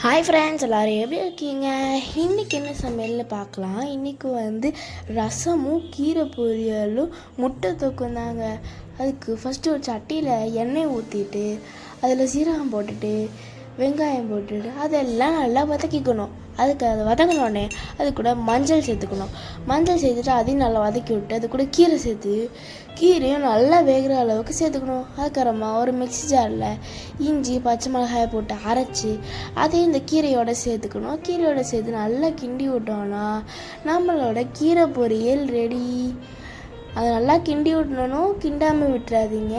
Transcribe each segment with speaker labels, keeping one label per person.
Speaker 1: Hi friends, எல்லோரும் எப்படி இருக்கீங்க? இன்றைக்கி என்ன சமையல்னு பார்க்கலாம். இன்றைக்கி ரசமும் கீரை பொரியலும் முட்டை தொக்கும் தாங்க. அதுக்கு ஃபஸ்ட்டு ஒரு சட்டியில் எண்ணெய் ஊற்றிட்டு அதில் சீரகம் போட்டுட்டு வெங்காயம் போட்டுட்டு அதெல்லாம் நல்லா வதக்கிக்கணும். அதுக்கு அதை வதங்கினோடனே அது கூட மஞ்சள் சேர்த்துக்கணும். மஞ்சள் சேர்த்துட்டு அதையும் நல்லா வதக்கி விட்டு அது கூட கீரை சேர்த்து கீரையும் நல்லா வேகிற அளவுக்கு சேர்த்துக்கணும். அதுக்கப்புறமா ஒரு மிக்ஸி ஜாரில் இஞ்சி பச்சை மிளகாயை போட்டு அரைச்சி அதையும் இந்த கீரையோடு சேர்த்துக்கணும். கீரையோடு சேர்த்து நல்லா கிண்டி விட்டோன்னா நம்மளோட கீரை பொரியல் ரெடி. அதை நல்லா கிண்டி விடணும், கிண்டாமல் விட்டுறாதீங்க.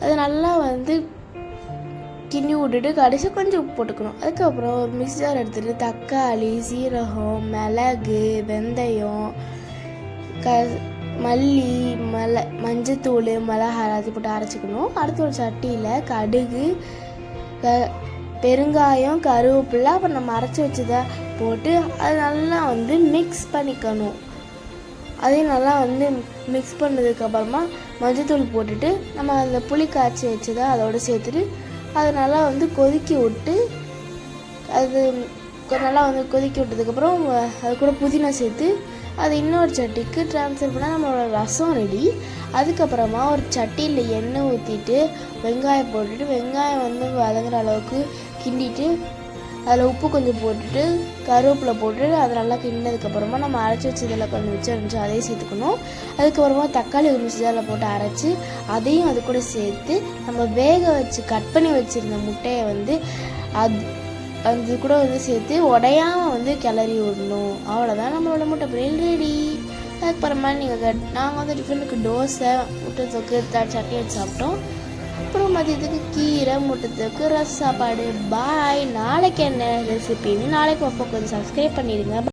Speaker 1: அது நல்லா கிண்டி விட்டுட்டு கடைசி கொஞ்சம் உப்பு போட்டுக்கணும். அதுக்கப்புறம் ஒரு மிக்ஸி ஜார் எடுத்துகிட்டு தக்காளி, சீரகம், மிளகு, வெந்தயம், மல்லி, மஞ்சத்தூள், மிளகாய் எல்லாத்தையும் போட்டு அரைச்சிக்கணும். அடுத்து ஒரு சட்டியில் கடுகு, பெருங்காயம், கருவேப்பிலை, அப்புறம் நம்ம அரைச்சி வச்சதை போட்டு அது நல்லா மிக்ஸ் பண்ணிக்கணும். அதையும் நல்லா மிக்ஸ் பண்ணதுக்கப்புறமா மஞ்சத்தூள் போட்டுட்டு நம்ம அந்த புளி காய்ச்சி வச்சதை அதோடு சேர்த்துட்டு அதை நல்லா கொதிக்க விட்டு அது நல்லா கொதிக்க விட்டதுக்கப்புறம் அது கூட புதினா சேர்த்து அது இன்னொரு சட்டிக்கு ட்ரான்ஸ்ஃபர் பண்ணால் நம்மளோட ரசம் ரெடி. அதுக்கப்புறமா ஒரு சட்டியில் எண்ணெய் ஊற்றிட்டு வெங்காயம் போட்டுட்டு வெங்காயம் வதங்குற அளவுக்கு கிண்டிட்டு அதில் உப்பு கொஞ்சம் போட்டுட்டு கருவேப்பிலை போட்டுட்டு அதை நல்லா கிண்டினதுக்கப்புறமா நம்ம அரைச்சி வச்சதில் கொஞ்சம் இருந்துச்சு அதையும் சேர்த்துக்கணும். அதுக்கப்புறமா தக்காளி ஒரு மிக்ஸியில் போட்டு அரைச்சி அதையும் அது கூட சேர்த்து நம்ம வேக வச்சு கட் பண்ணி வச்சுருந்த முட்டையை அது கூட சேர்த்து உடையாமல் கிளறி விடணும். அவ்வளோதான், நம்மளோட முட்டை பொரியல் ரெடி. அதுக்கப்புறமா நாங்கள் டிஃபனுக்கு தோசை, முட்டை தொக்கு, சட்னி வச்சு சாப்பிட்டோம். அப்புறம் மதியத்துக்கு கீரை, முட்டை தொக்கு, ரச சாப்பாடு. பாய். நாளைக்கு என்ன ரெசிபின்னு நாளைக்கு பார்ப்போம். கொஞ்சம் சப்ஸ்கிரைப் பண்ணிடுங்க.